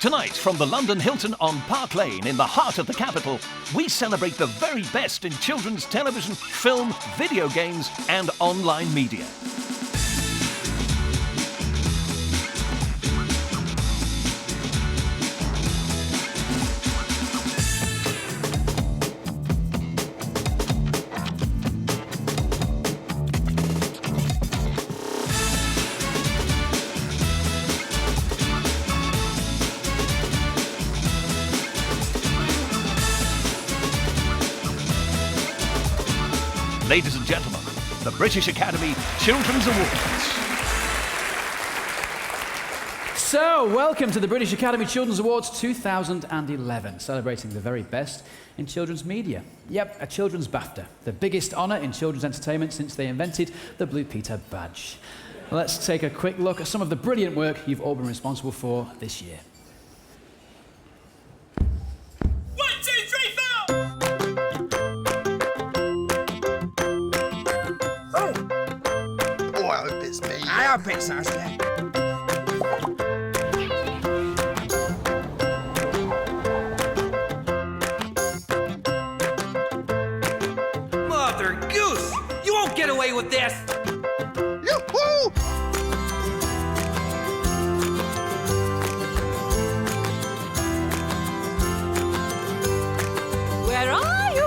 Tonight, from the London Hilton on Park Lane in the heart of the capital, we celebrate the very best in children's television, film, video games and online media. Ladies and gentlemen, the British Academy Children's Awards. So, welcome to the British Academy Children's Awards 2011, celebrating the very best in children's media. Yep, a children's BAFTA, the biggest honour in children's entertainment since they invented the Blue Peter badge. Let's take a quick look at some of the brilliant work you've all been responsible for this year. 1, 2, 3, 4! I hope it's me. I hope it's us then. Mother Goose! You won't get away with this! Yoo-hoo! Where are you?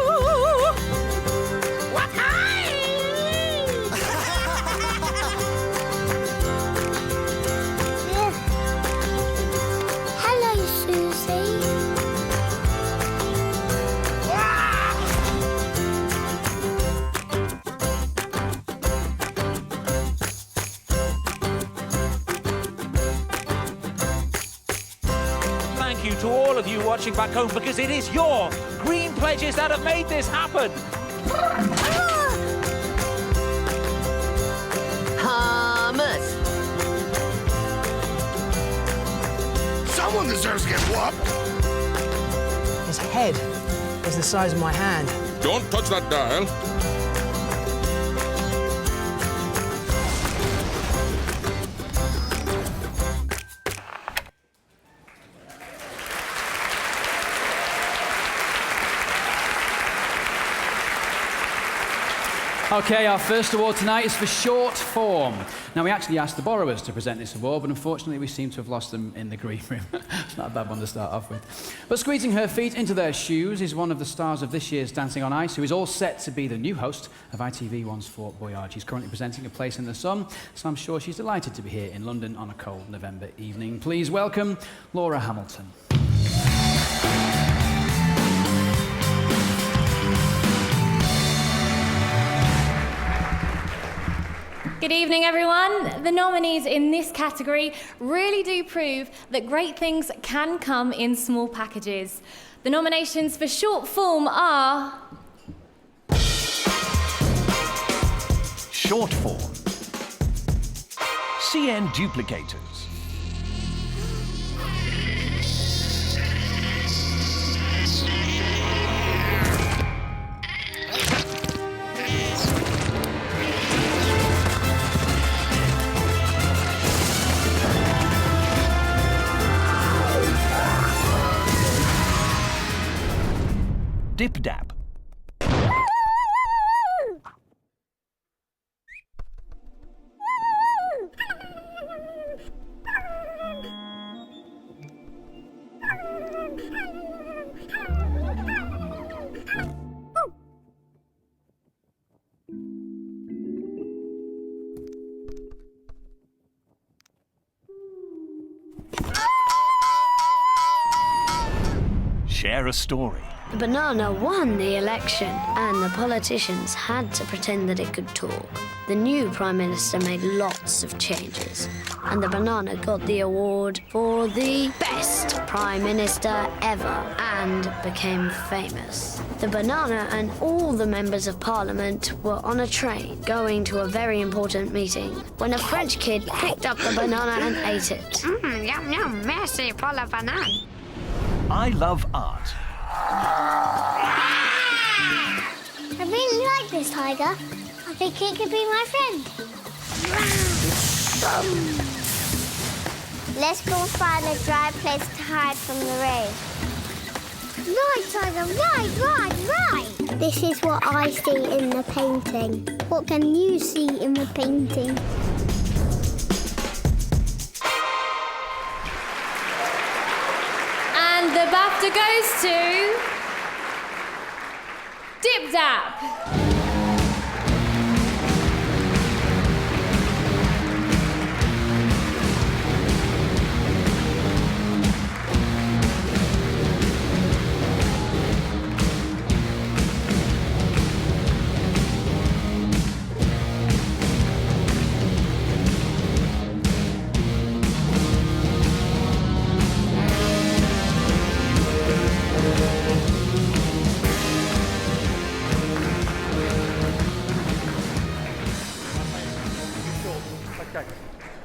Hello, Susie. Thank you to all of you watching back home, because it is your green pledges that have made this happen. Hummus. Someone deserves to get whopped. His head is the size of my hand. Don't touch that dial. Okay, our first award tonight is for short form. Now, we actually asked the borrowers to present this award, but unfortunately we seem to have lost them in the green room. It's not a bad one to start off with. But squeezing her feet into their shoes is one of the stars of this year's Dancing on Ice, who is all set to be the new host of ITV1's Fort Boyard. She's currently presenting A Place in the Sun, so I'm sure she's delighted to be here in London on a cold November evening. Please welcome Laura Hamilton. Good evening, everyone. The nominees in this category really do prove that great things can come in small packages. The nominations for short form are... Short form. CN Duplicators. Dip Dap. Share a story. The banana won the election, and the politicians had to pretend that it could talk. The new Prime Minister made lots of changes, and the banana got the award for the best Prime Minister ever, and became famous. The banana and all the members of Parliament were on a train going to a very important meeting when a French kid picked up the banana and ate it. Yum, yum, merci pour la banane. I love art. I really like this tiger. I think it could be my friend. Let's go find a dry place to hide from the rain. Right, Tiger, right. This is what I see in the painting. What can you see in the painting? And the BAFTA goes to... Dip Dap.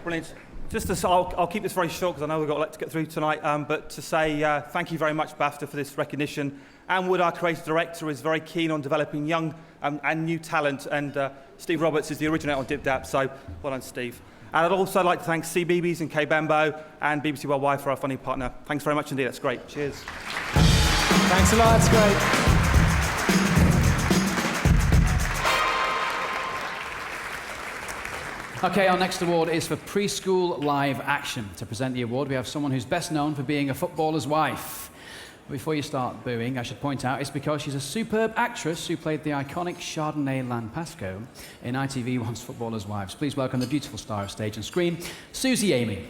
Brilliant. Just to say, I'll keep this very short because I know we've got a lot to get through tonight, but to say thank you very much, BAFTA, for this recognition. Anne Wood, our creative director, is very keen on developing young and new talent, and Steve Roberts is the originator on Dip Dap, so well done, Steve. And I'd also like to thank CBeebies and K-Bambo and BBC Worldwide for our funding partner. Thanks very much indeed, that's great. Cheers. Thanks a lot, it's great. Okay, our next award is for Preschool Live Action. To present the award, we have someone who's best known for being a footballer's wife. Before you start booing, I should point out it's because she's a superb actress who played the iconic Chardonnay Lanpasco in ITV1's Footballers' Wives. Please welcome the beautiful star of stage and screen, Susie Amy.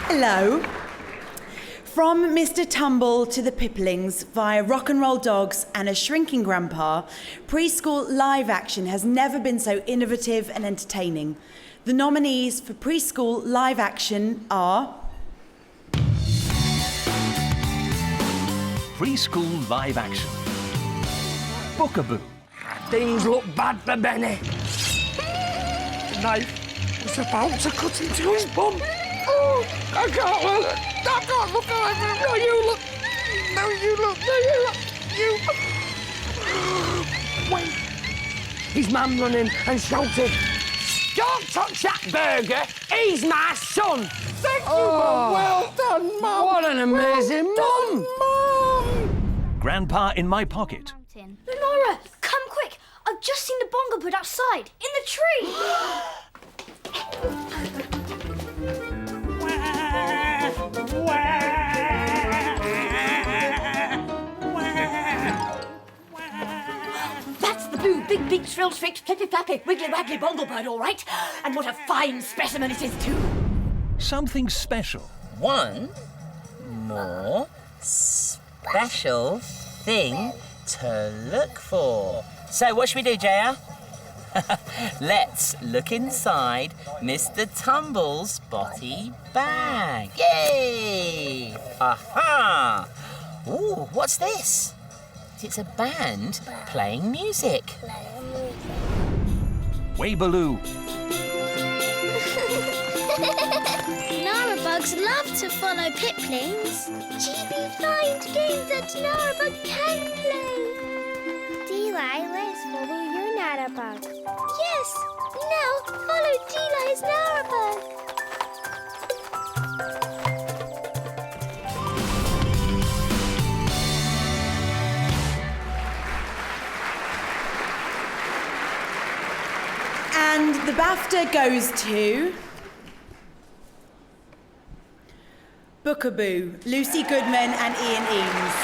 Hello. From Mr. Tumble to the Pipplings via Rock and Roll Dogs and a Shrinking Grandpa, preschool live action has never been so innovative and entertaining. The nominees for preschool live action are... Preschool live action. Bookaboo. Things look bad for Benny. The knife was about to cut into his bum. Oh, I can't look. I can't look at him. No, you look. No, you look. No, you look. You. Wait. His mum running and shouted, "Don't touch that burger. He's my son." Thank you, Mum. Well done, Mum. What an amazing Mum. Grandpa in my pocket. Lenora, come quick. I've just seen the bongo put outside, in the tree. That's the blue, big, beaked, frill-streaked, flippy-flappy, wiggly-waggly bongo bird, all right. And what a fine specimen it is, too. Something special. One more special thing to look for. So what should we do, JR? Let's look inside Mr. Tumble's body bag. Yay! Aha! Ooh, what's this? It's a band playing music. Waybaloo. Narabugs love to follow Pipplings. GB find games that Narabug can play. Deli, let's follow your Narabug. Yes, now follow Deli's Narabug. And the BAFTA goes to... Bookaboo, Lucy Goodman and Ian Eames.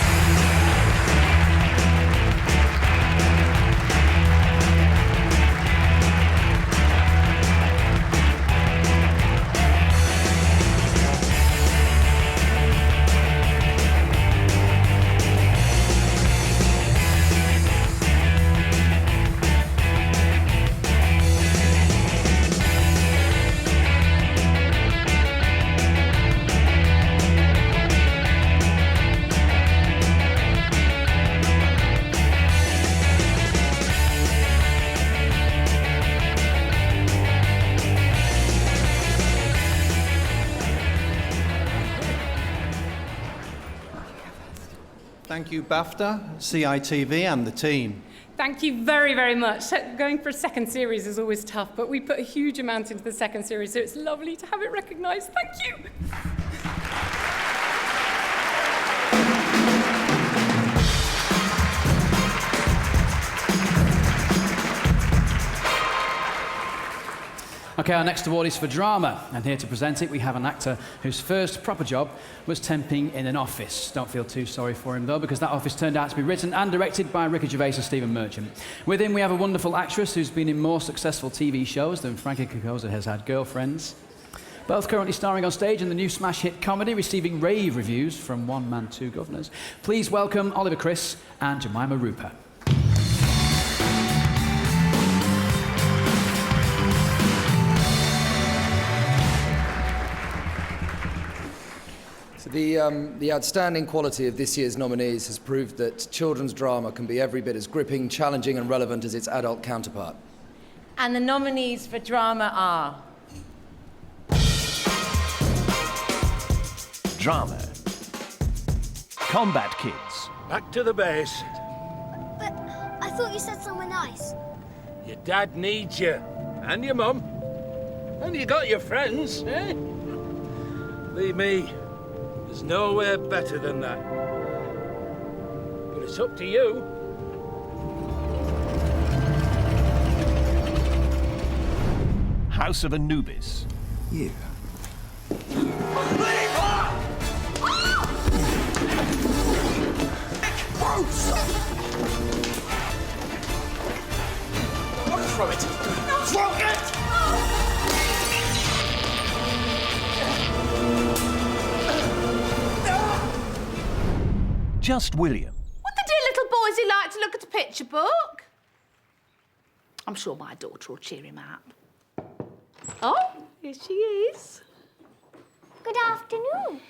Thank you, BAFTA, CITV and the team. Thank you very, very much. Going for a second series is always tough, but we put a huge amount into the second series, so it's lovely to have it recognised. Thank you. Okay, our next award is for drama, and here to present it we have an actor whose first proper job was temping in an office. Don't feel too sorry for him though, because that office turned out to be written and directed by Ricky Gervais and Stephen Merchant. With him we have a wonderful actress who's been in more successful TV shows than Frankie Kokoza has had girlfriends. Both currently starring on stage in the new smash hit comedy, receiving rave reviews from One Man, Two Governors. Please welcome Oliver Chris and Jemima Rooper. The outstanding quality of this year's nominees has proved that children's drama can be every bit as gripping, challenging and relevant as its adult counterpart. And the nominees for drama are... Drama. Combat Kids. Back to the base. But I thought you said somewhere nice. Your dad needs you. And your mum. And you got your friends, eh? Believe me, there's nowhere better than that. But it's up to you. House of Anubis. You. Throw it! Throw it! Just William. Would the dear little boysy like to look at a picture book? I'm sure my daughter will cheer him up. Oh, here she is. Good afternoon.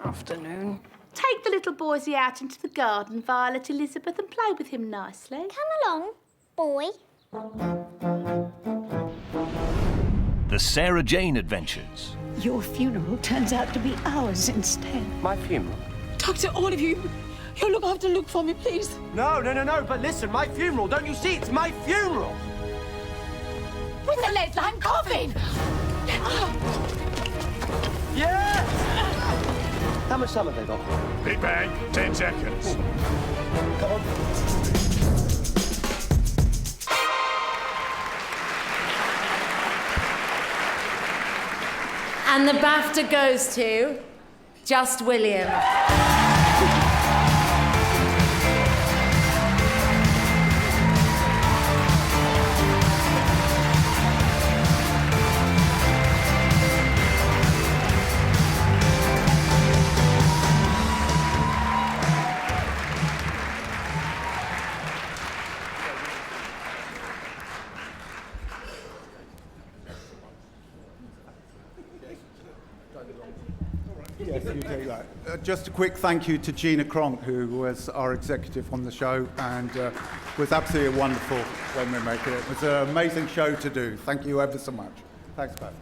Afternoon. Take the little boysy out into the garden, Violet Elizabeth, and play with him nicely. Come along, boy. The Sarah Jane Adventures. Your funeral turns out to be ours instead. My funeral? Doctor, all of you, you'll have to look for me, please. No, but listen, my funeral, don't you see? It's my funeral! With the lead line coffin! Yes! How much time have they got? Big bang, 10 seconds. Come on. And the BAFTA goes to Just William. Yes, you take that. Just a quick thank you to Gina Cronk, who was our executive on the show and was absolutely wonderful when we made it. It was an amazing show to do. Thank you ever so much. Thanks, Pat.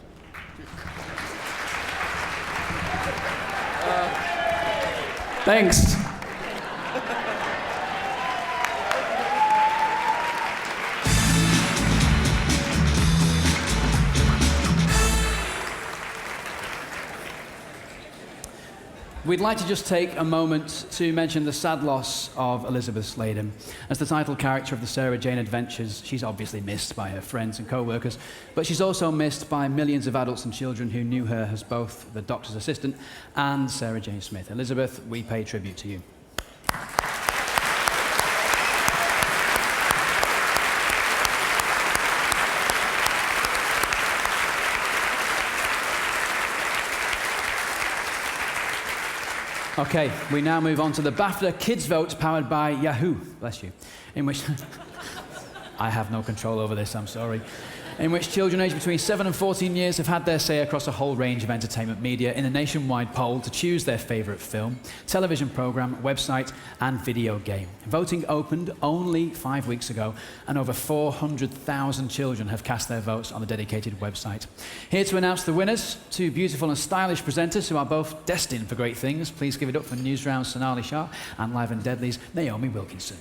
Thanks. We'd like to just take a moment to mention the sad loss of Elizabeth Sladen. As the title character of the Sarah Jane Adventures, she's obviously missed by her friends and co-workers, but she's also missed by millions of adults and children who knew her as both the doctor's assistant and Sarah Jane Smith. Elizabeth, we pay tribute to you. Okay, we now move on to the BAFTA Kids Vote powered by Yahoo, bless you, in which... I have no control over this, I'm sorry. In which children aged between 7 and 14 years have had their say across a whole range of entertainment media in a nationwide poll to choose their favourite film, television programme, website and video game. Voting opened only 5 weeks ago and over 400,000 children have cast their votes on the dedicated website. Here to announce the winners, two beautiful and stylish presenters who are both destined for great things. Please give it up for Newsround's Sonali Shah and Live and Deadly's Naomi Wilkinson.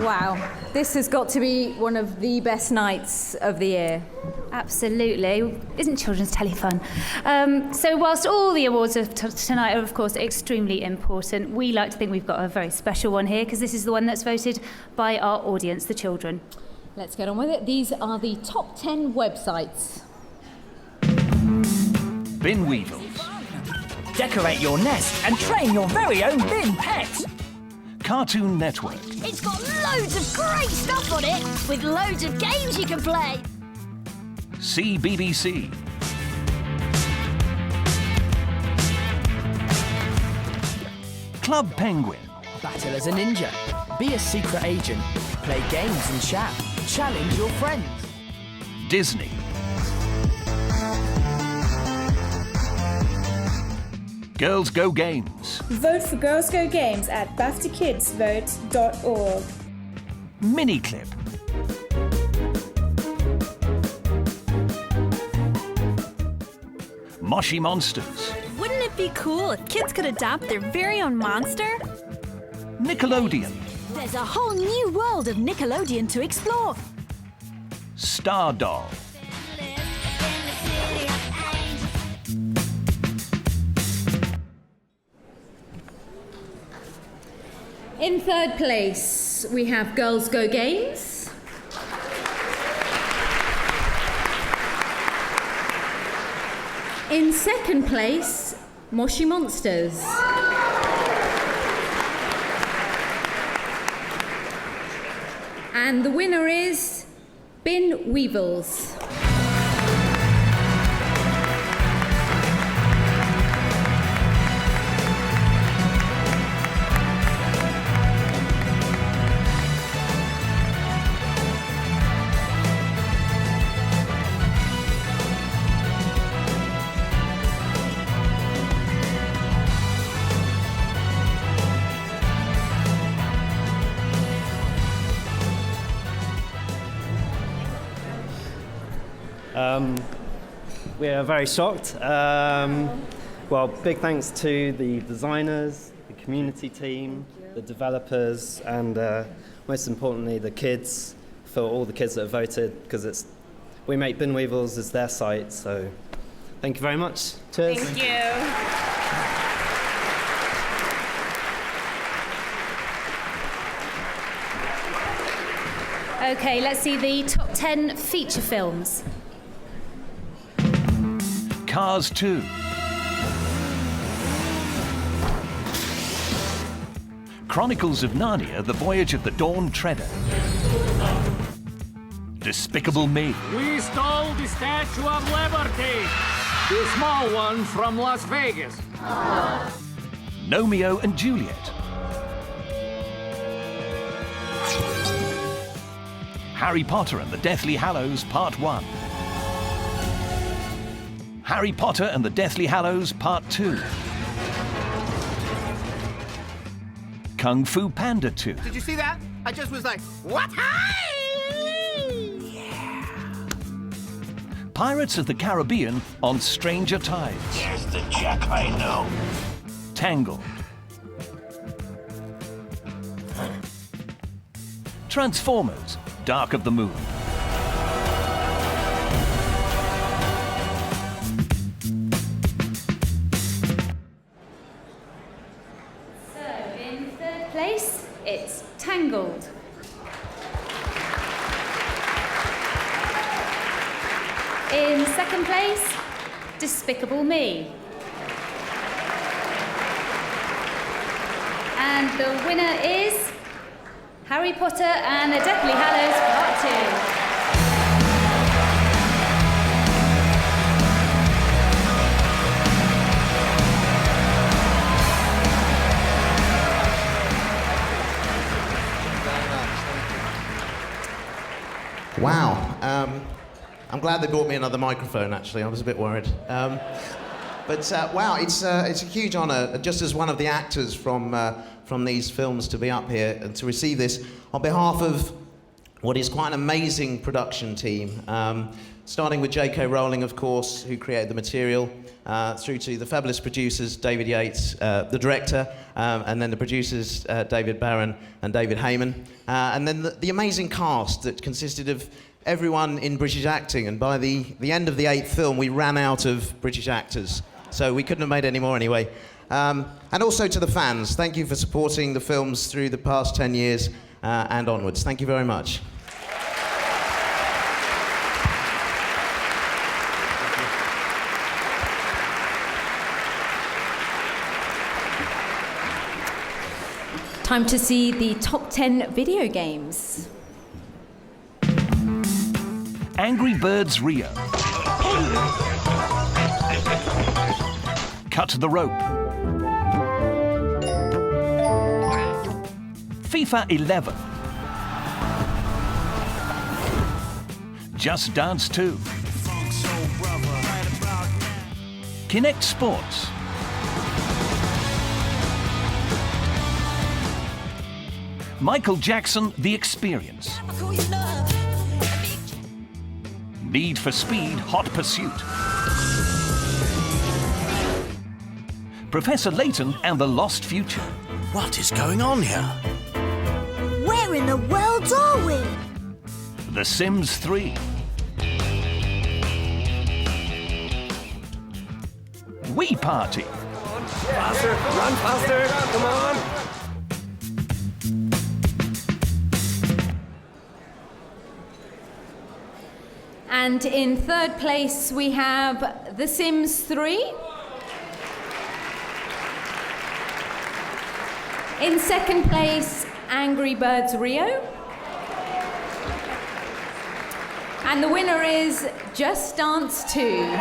Wow, this has got to be one of the best nights of the year. Absolutely. Isn't children's telly fun? So whilst all the awards of tonight are, of course, extremely important, we like to think we've got a very special one here because this is the one that's voted by our audience, the children. Let's get on with it. These are the top 10 websites. Bin Weevils. Decorate your nest and train your very own bin pet. Cartoon Network. It's got loads of great stuff on it, with loads of games you can play. CBBC. Club Penguin. Battle as a ninja. Be a secret agent. Play games and chat. Challenge your friends. Disney. Girls Go Games. Vote for Girls Go Games at BAFTAkidsVote.org. Miniclip. Moshi Monsters. Wouldn't it be cool if kids could adopt their very own monster? Nickelodeon. There's a whole new world of Nickelodeon to explore. Star Doll. In third place, we have Girls Go Games. In second place, Moshi Monsters. And the winner is Bin Weevils. We are very shocked. Well, big thanks to the designers, the community team, the developers, and most importantly, the kids, for all the kids that have voted, because we make Bin Weevils as their site, so thank you very much. Cheers. Thank you. Okay, let's see the top 10 feature films. Cars 2. Chronicles of Narnia, The Voyage of the Dawn Treader. Despicable Me. We stole the Statue of Liberty, the small one from Las Vegas. Romeo and Juliet. Harry Potter and the Deathly Hallows Part 1. Harry Potter and the Deathly Hallows Part 2. Kung Fu Panda 2. Did you see that? I just was like, what? Yeah. Pirates of the Caribbean on Stranger Tides. Here's the Jack I know. Tangled. Transformers, Dark of the Moon. Place, it's Tangled. In second place, Despicable Me. And the winner is Harry Potter and the Deathly Hallows Part 2. Wow. I'm glad they brought me another microphone, actually. I was a bit worried. Wow, it's a huge honour, just as one of the actors from these films, to be up here and to receive this on behalf of what is quite an amazing production team, starting with J.K. Rowling, of course, who created the material, through to the fabulous producers, David Yates, the director, and then the producers, David Barron and David Heyman, and then the amazing cast that consisted of everyone in British acting, and by the end of the 8th film, we ran out of British actors, so we couldn't have made any more anyway. And also to the fans, thank you for supporting the films through the past 10 years and onwards. Thank you very much. Time to see the top 10 video games. Angry Birds Rio. Cut the Rope. FIFA 11. Just Dance 2. Kinect Sports. Michael Jackson, The Experience. Need for Speed, Hot Pursuit. Professor Layton and the Lost Future. What is going on here? Where in the world are we? The Sims 3. Wii Party. Faster, run faster, come on. And in third place, we have The Sims 3. In second place, Angry Birds Rio. And the winner is Just Dance 2.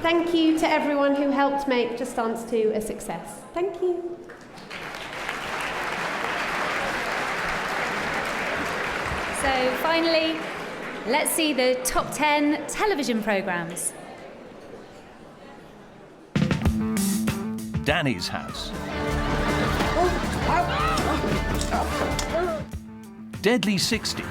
Thank you to everyone who helped make Just Dance 2 a success. Thank you. So finally, let's see the top 10 television programmes. Danny's House. Deadly 60.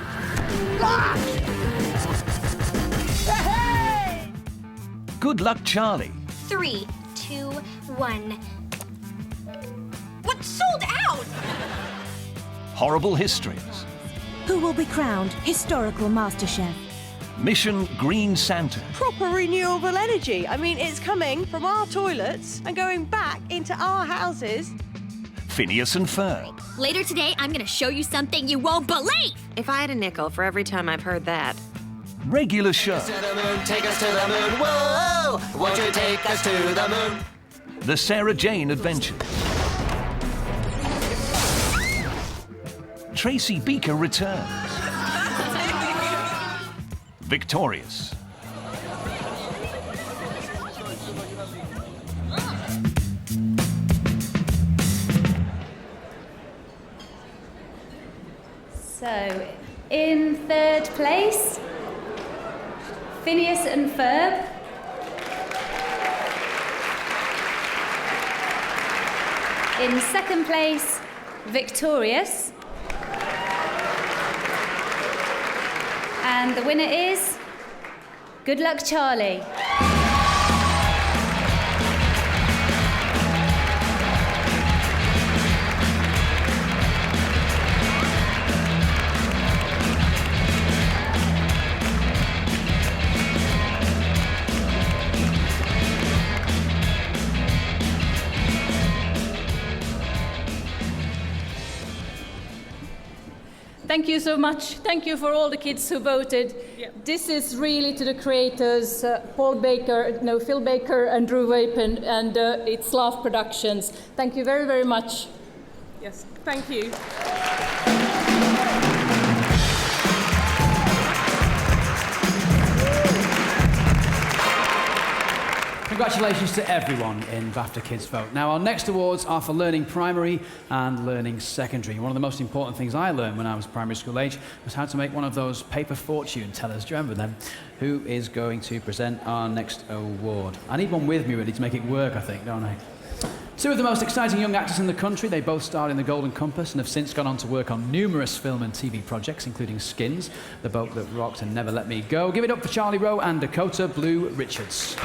Good Luck Charlie. 3, 2, 1. What sold out? Horrible Histories. Who will be crowned historical master chef? Mission Green Santa. Proper renewable energy. I mean, it's coming from our toilets and going back into our houses. Phineas and Ferb. Later today, I'm gonna show you something you won't believe. If I had a nickel for every time I've heard that. Regular Show. To the moon, take us to the moon, whoa! Won't you take us to the moon? The Sarah Jane Adventures. Tracy Beaker returns. Victorious. So, in third place, Phineas and Ferb. In second place, Victorious. And the winner is Good Luck Charlie. Thank you so much. Thank you for all the kids who voted. Yeah. This is really to the creators, Phil Baker and Drew Vapin, and it's Laugh Productions. Thank you very, very much. Yes, thank you. Congratulations to everyone in BAFTA Kids Vote. Now, our next awards are for learning primary and learning secondary. One of the most important things I learned when I was primary school age was how to make one of those paper fortune tellers. Do you remember them? Who is going to present our next award? I need one with me really to make it work, I think, don't I? Two of the most exciting young actors in the country. They both starred in The Golden Compass and have since gone on to work on numerous film and TV projects, including Skins, The Boat That Rocked and Never Let Me Go. Give it up for Charlie Rowe and Dakota Blue Richards.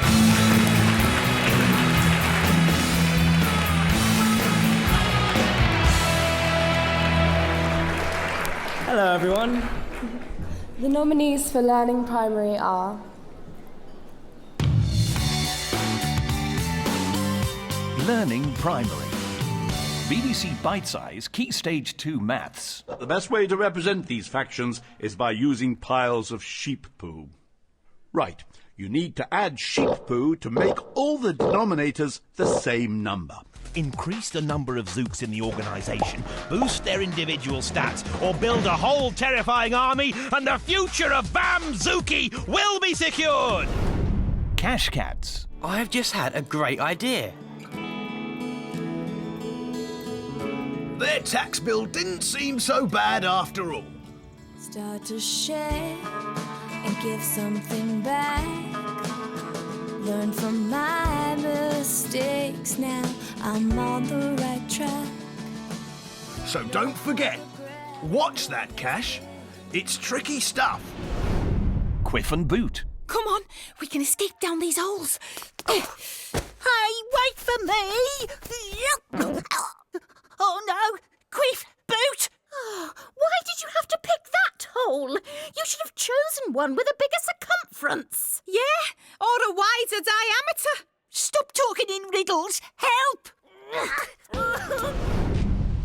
Hello, everyone. The nominees for Learning Primary are Learning Primary. BBC Bitesize Key Stage 2 Maths. The best way to represent these factions is by using piles of sheep poo. Right, you need to add sheep poo to make all the denominators the same number. Increase the number of Zooks in the organisation, boost their individual stats, or build a whole terrifying army, and the future of Bamzooki will be secured! Cash Cats. I've just had a great idea. Their tax bill didn't seem so bad after all. Start to share and give something back. Learn from my mistakes now. I'm on the right track. So don't forget, watch that, Cash. It's tricky stuff. Quiff and Boot. Come on, we can escape down these holes. Hey, wait for me! Oh no! Quiff! Boot! Oh, why did you have to pick that hole? You should have chosen one with a bigger circumference. Yeah, or a wider diameter. Stop talking in riddles. Help!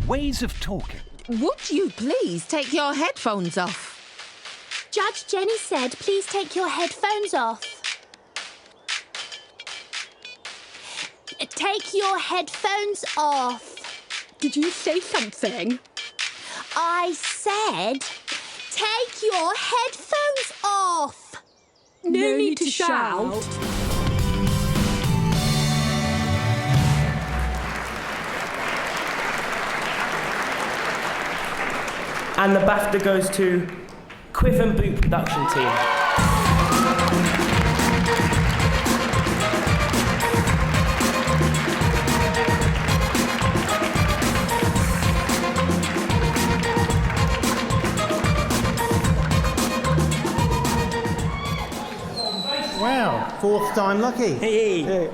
Ways of talking. Would you please take your headphones off? Judge Jenny said, please take your headphones off. Take your headphones off. Did you say something? I said, take your headphones off. No need to shout. And the BAFTA goes to Quiff and Boot production team. Wow, fourth time lucky. Hey.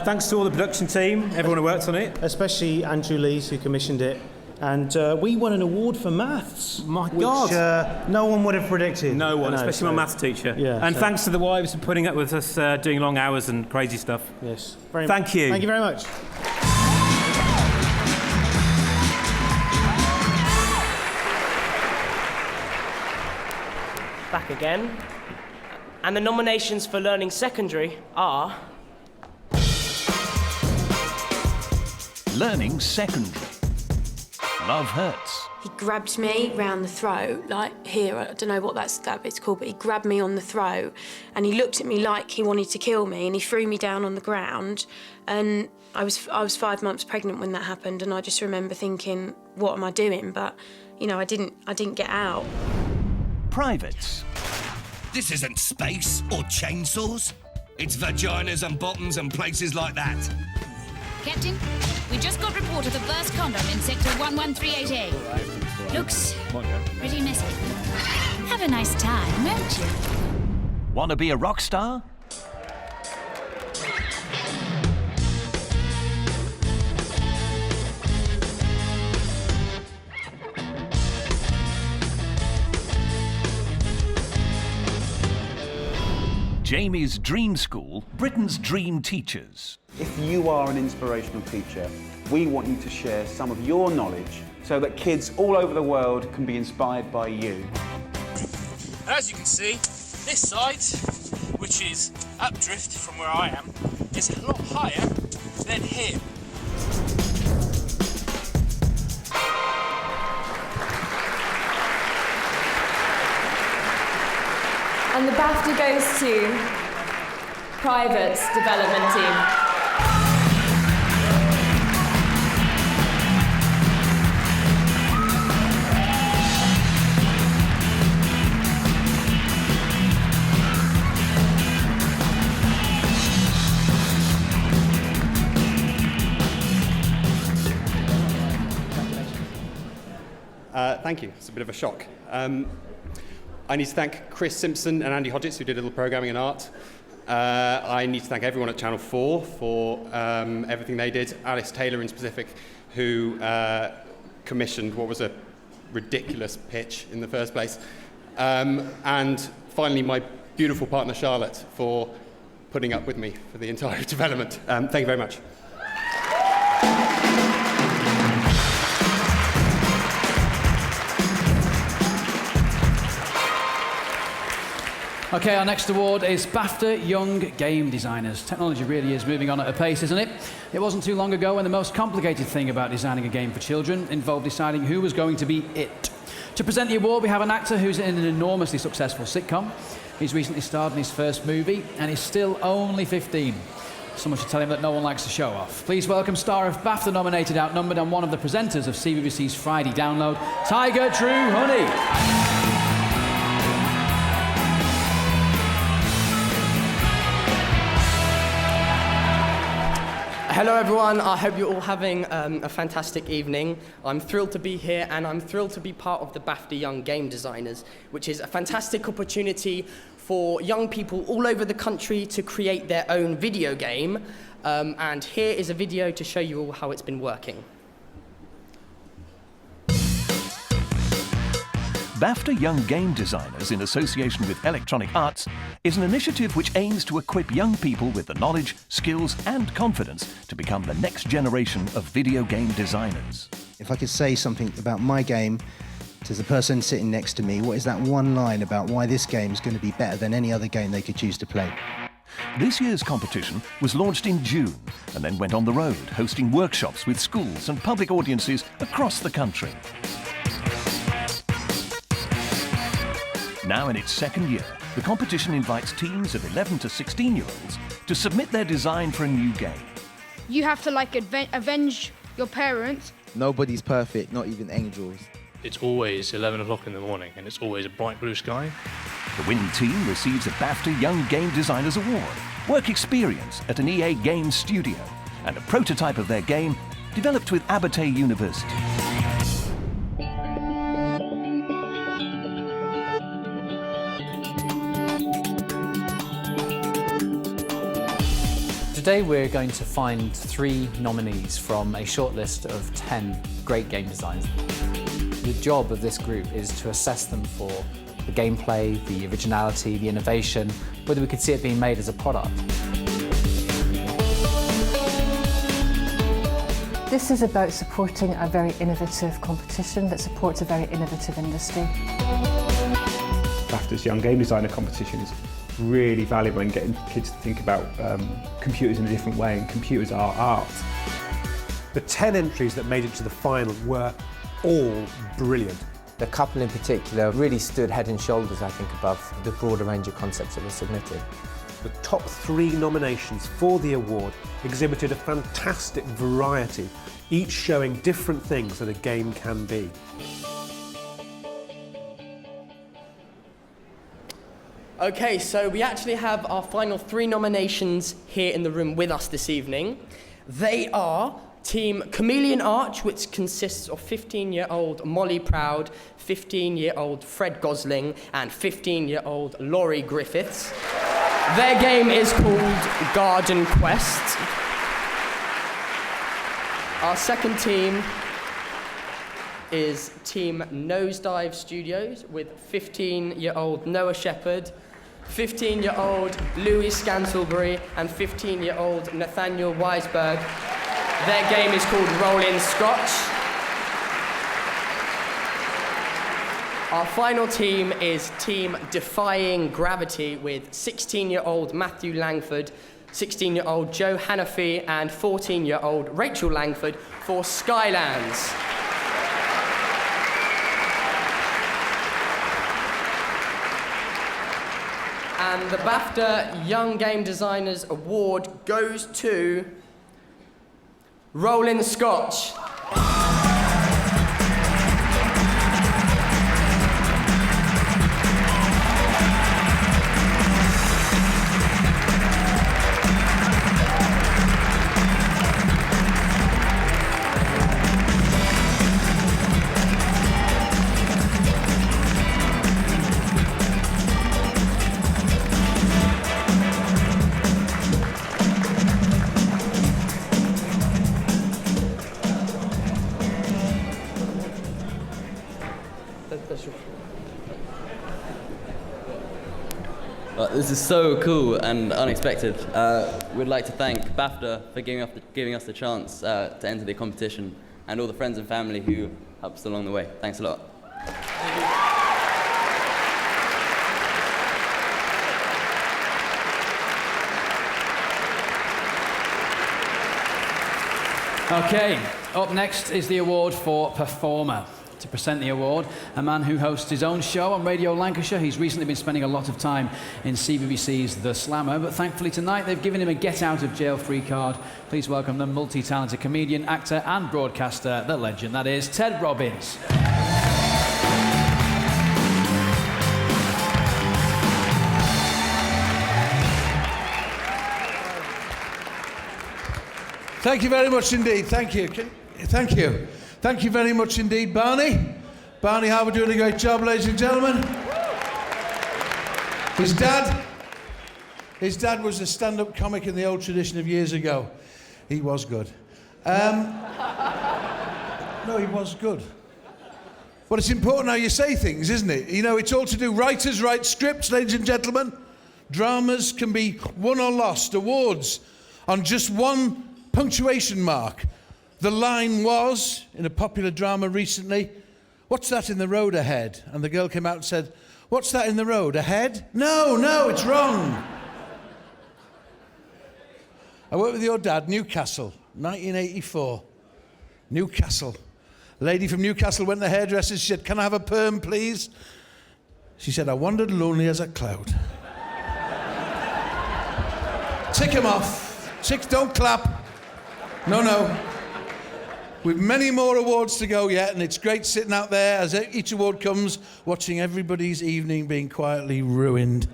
Thanks to all the production team, everyone who worked on it, especially Andrew Lees who commissioned it. And we won an award for maths. My God. Which no one would have predicted. No one, especially my maths teacher. Yeah, and thanks to the wives for putting up with us doing long hours and crazy stuff. Yes. Thank you. Thank you very much. Back again. And the nominations for Learning Secondary are... Learning Secondary. Love Hurts. He grabbed me round the throat, like here, I don't know what that bit's called, but he grabbed me on the throat and he looked at me like he wanted to kill me and he threw me down on the ground. And I was 5 months pregnant when that happened, and I just remember thinking, what am I doing? But, you know, I didn't get out. Privates. This isn't space or chainsaws. It's vaginas and bottoms and places like that. Captain, we just got report of the burst condom in sector 1138A. Looks pretty messy. Have a nice time, won't you? Want to be a rock star? Jamie's Dream School, Britain's Dream Teachers. If you are an inspirational teacher, we want you to share some of your knowledge so that kids all over the world can be inspired by you. As you can see, this side, which is updrift from where I am, is a lot higher than here. And the BAFTA goes to private development team. Thank you. It's a bit of a shock. I need to thank Chris Simpson and Andy Hodgetts, who did a little programming and art. I need to thank everyone at Channel 4 for everything they did. Alice Taylor in specific, who commissioned what was a ridiculous pitch in the first place. And finally, my beautiful partner Charlotte for putting up with me for the entire development. Thank you very much. Okay, our next award is BAFTA Young Game Designers. Technology really is moving on at a pace, isn't it? It wasn't too long ago when the most complicated thing about designing a game for children involved deciding who was going to be it. To present the award, we have an actor who's in an enormously successful sitcom. He's recently starred in his first movie and is still only 15. Someone should tell him that no one likes to show off. Please welcome star of BAFTA-nominated, outnumbered, and one of the presenters of CBBC's Friday Download, Tiger True Honey. Hello everyone, I hope you're all having a fantastic evening. I'm thrilled to be here and I'm thrilled to be part of the BAFTA Young Game Designers, which is a fantastic opportunity for young people all over the country to create their own video game. And here is a video to show you all how it's been working. BAFTA Young Game Designers, in association with Electronic Arts, is an initiative which aims to equip young people with the knowledge, skills and confidence to become the next generation of video game designers. If I could say something about my game to the person sitting next to me, what is that one line about why this game is going to be better than any other game they could choose to play? This year's competition was launched in June and then went on the road, hosting workshops with schools and public audiences across the country. Now in its second year, the competition invites teams of 11 to 16-year-olds to submit their design for a new game. You have to avenge your parents. Nobody's perfect, not even angels. It's always 11 o'clock in the morning and it's always a bright blue sky. The winning team receives a BAFTA Young Game Designers Award, work experience at an EA Games studio, and a prototype of their game developed with Aberdeen University. Today we're going to find 3 nominees from a shortlist of 10 great game designs. The job of this group is to assess them for the gameplay, the originality, the innovation, whether we could see it being made as a product. This is about supporting a very innovative competition that supports a very innovative industry. BAFTA's Young Game Designer competition is really valuable in getting kids to think about computers in a different way, and computers are art. The 10 entries that made it to the final were all brilliant. The couple in particular really stood head and shoulders, I think, above the broader range of concepts that were submitted. The top 3 nominations for the award exhibited a fantastic variety, each showing different things that a game can be. Okay, so we actually have our final 3 nominations here in the room with us this evening. They are Team Chameleon Arch, which consists of 15-year-old Molly Proud, 15-year-old Fred Gosling, and 15-year-old Laurie Griffiths. Their game is called Garden Quest. Our second team is Team Nosedive Studios with 15-year-old Noah Shepherd, 15-year-old Louis Scantlebury, and 15-year-old Nathaniel Weisberg. Their game is called Roll-In Scotch. Our final team is Team Defying Gravity with 16-year-old Matthew Langford, 16-year-old Joe Hanafi, and 14-year-old Rachel Langford for Skylands. And the BAFTA Young Game Designers Award goes to Rollin' Scotch. This is so cool and unexpected. We'd like to thank BAFTA for giving us the chance to enter the competition, and all the friends and family who helped us along the way. Thanks a lot. Okay, up next is the award for Performer. To present the award, a man who hosts his own show on Radio Lancashire. He's recently been spending a lot of time in CBBC's The Slammer, but thankfully tonight they've given him a get-out-of-jail-free card. Please welcome the multi-talented comedian, actor and broadcaster, the legend that is Ted Robbins. Thank you very much indeed. Thank you. Thank you. Thank you very much indeed, Barney. Barney Harbour doing a great job, ladies and gentlemen. His dad was a stand-up comic in the old tradition of years ago. He was good. No, he was good. But it's important how you say things, isn't it? You know, it's all to do. Writers write scripts, ladies and gentlemen. Dramas can be won or lost. Awards on just one punctuation mark. The line was, in a popular drama recently, "What's that in the road ahead?" And the girl came out and said, "What's that in the road ahead?" No, it's wrong. I worked with your dad, Newcastle, 1984. Newcastle. A lady from Newcastle went to the hairdresser. She said, "Can I have a perm, please?" She said, "I wandered lonely as a cloud." Tick him off. Don't clap. No. We've many more awards to go yet, and it's great sitting out there as each award comes, watching everybody's evening being quietly ruined.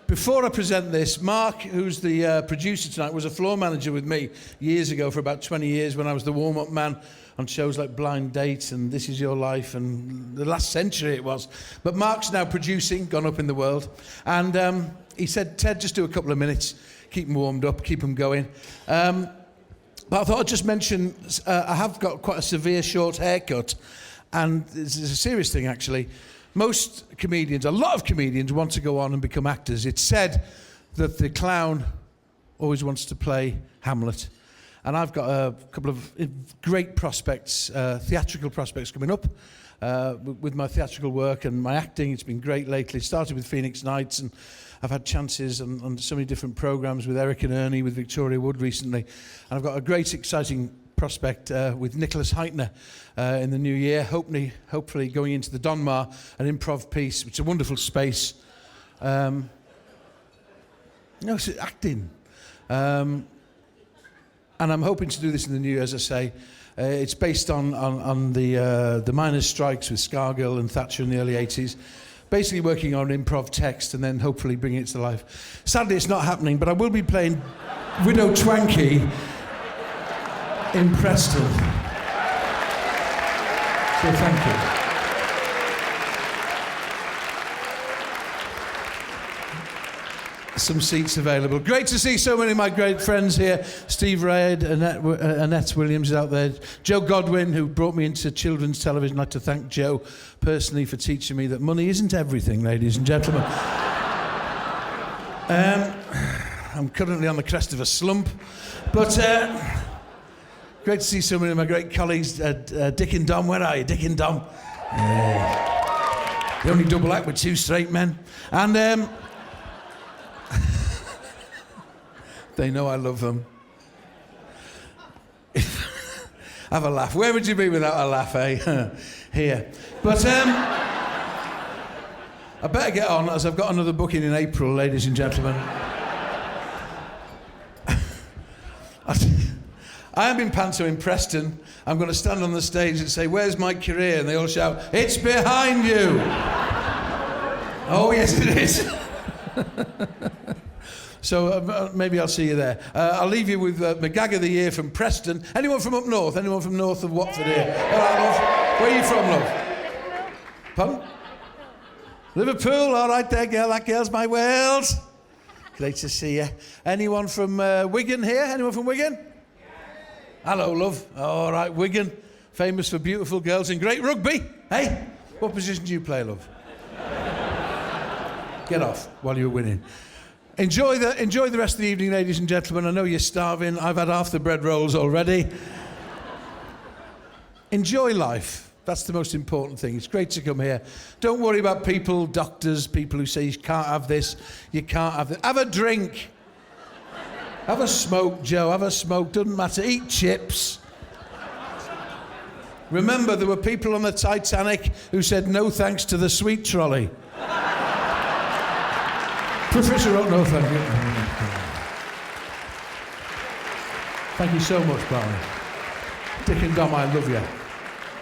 Before I present this, Mark, who's the producer tonight, was a floor manager with me years ago for about 20 years when I was the warm-up man on shows like Blind Date and This Is Your Life, and the last century it was. But Mark's now producing, gone up in the world, and he said, "Ted, just do a couple of minutes, keep them warmed up, keep them going." But I thought I'd just mention, I have got quite a severe short haircut, and this is a serious thing actually. Most comedians, a lot of comedians, want to go on and become actors. It's said that the clown always wants to play Hamlet. And I've got a couple of great prospects, theatrical prospects coming up with my theatrical work and my acting. It's been great lately. Started with Phoenix Nights, and I've had chances on so many different programmes with Eric and Ernie, with Victoria Wood recently. And I've got a great, exciting prospect with Nicholas Heitner in the new year, hopefully going into the Donmar, an improv piece, which is a wonderful space. It's acting. And I'm hoping to do this in the new year, as I say. It's based on the miners' strikes with Scargill and Thatcher in the early 80s. Basically working on improv text and then hopefully bringing it to life. Sadly, it's not happening, but I will be playing Widow Twanky in Preston. So thank you. Some seats available. Great to see so many of my great friends here. Steve Raid, Annette Williams is out there. Joe Godwin, who brought me into children's television. I'd like to thank Joe personally for teaching me that money isn't everything, ladies and gentlemen. I'm currently on the crest of a slump, but great to see so many of my great colleagues. Dick and Dom, where are you? Dick and Dom. The only double act with two straight men. And they know I love them. Have a laugh. Where would you be without a laugh, eh? Here. But I better get on, as I've got another booking in April, ladies and gentlemen. I am in Panto in Preston. I'm going to stand on the stage and say, "Where's my career?" And they all shout, "It's behind you." Oh, yes, it is. So maybe I'll see you there. I'll leave you with McGag of the Year from Preston. Anyone from up north? Anyone from north of Watford here? All right, love. Where are you from, love? Pardon? Liverpool. All right there, girl. That girl's my world. Great to see you. Anyone from Wigan here? Anyone from Wigan? Hello, love. All right, Wigan. Famous for beautiful girls and great rugby. Hey? What position do you play, love? Get off while you're winning. Enjoy the rest of the evening, ladies and gentlemen. I know you're starving. I've had half the bread rolls already. Enjoy life. That's the most important thing. It's great to come here. Don't worry about people, doctors, people who say you can't have this, you can't have that. Have a drink. Have a smoke, Joe. Have a smoke. Doesn't matter. Eat chips. Remember, there were people on the Titanic who said no thanks to the sweet trolley. Professor wrote no thank you. Thank you so much, Barney. Dick and Dom, I love you.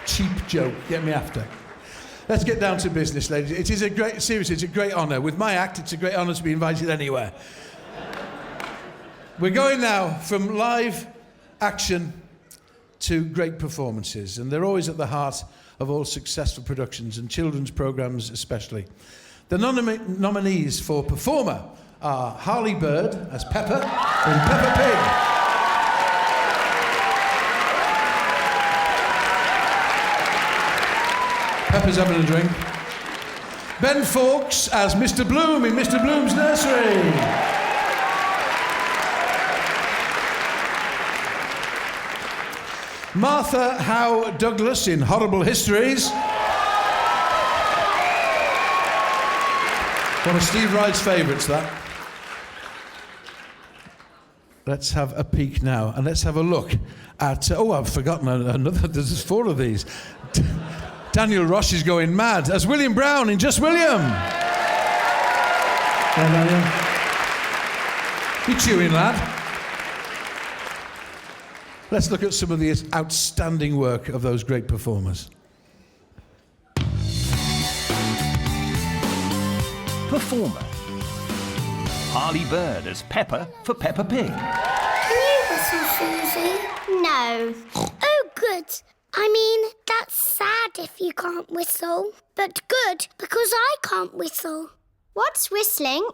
Cheap joke, get me after. Let's get down to business, ladies. It is seriously, it's a great honour. With my act, it's a great honour to be invited anywhere. We're going now from live action to great performances, and they're always at the heart of all successful productions, and children's programmes especially. The nominees for performer are Harley Bird as Peppa in Peppa Pig. Peppa's having a drink. Ben Faulks as Mr. Bloom in Mr. Bloom's Nursery. Martha Howe-Douglas in Horrible Histories. One of Steve Wright's favourites, that. Let's have a peek now, and let's have a look at... I've forgotten another... There's 4 of these. Daniel Roche is going mad as William Brown in Just William. Daniel. You chewing, lad. Let's look at some of the outstanding work of those great performers. Performer. Harley Bird as Peppa for Peppa Pig. Can you whistle, Susie? No. Oh, good. I mean, that's sad if you can't whistle, but good because I can't whistle. What's whistling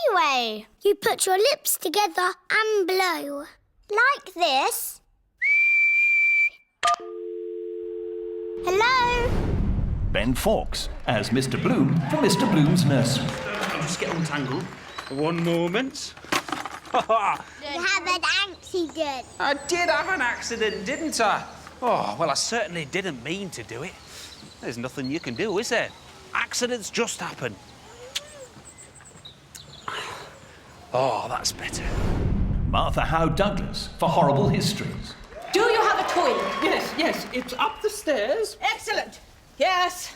anyway? You put your lips together and blow. Like this. Hello? Ben Faulks as Mr. Bloom for Mr. Bloom's Nursery. I'll just get untangled. One moment. You have an accident. I did have an accident, didn't I? Oh, well, I certainly didn't mean to do it. There's nothing you can do, is there? Accidents just happen. Oh, that's better. Martha Howe-Douglas for Horrible Histories. Do you have a toilet? Yes, it's up the stairs. Excellent. Yes,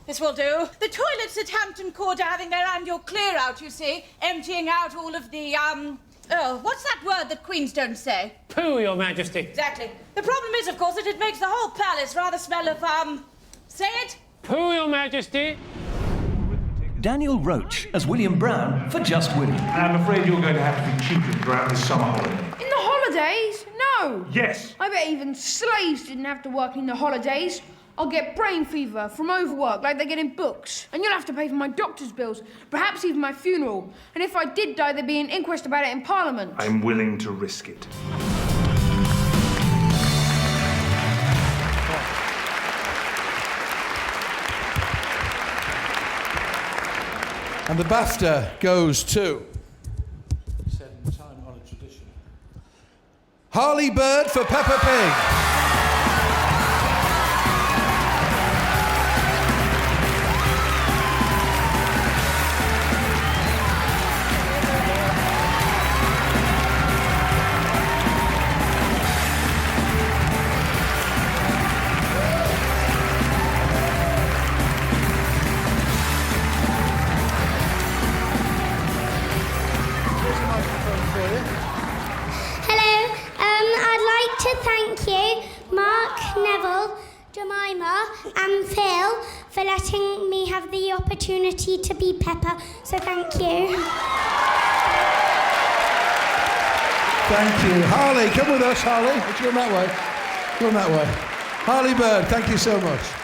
this will do. The toilets at Hampton Court are having their annual clear-out, you see, emptying out all of the, what's that word that queens don't say? Pooh, Your Majesty. Exactly. The problem is, of course, that it makes the whole palace rather smell of, say it? Pooh, Your Majesty. Daniel Roche as William Brown for Just William. I'm afraid you're going to have to be cheated throughout this summer holiday. In the holidays? No. Yes. I bet even slaves didn't have to work in the holidays. I'll get brain fever from overwork like they get in books. And you'll have to pay for my doctor's bills, perhaps even my funeral. And if I did die, there'd be an inquest about it in Parliament. I'm willing to risk it. And the BAFTA goes to... time-honoured tradition. Harley Bird for Peppa Pig. Mark, Neville, Jemima and Phil for letting me have the opportunity to be Peppa, so thank you. Thank you. Harley, come with us, Harley. Let's go that way. Go that way. Harley Bird, thank you so much.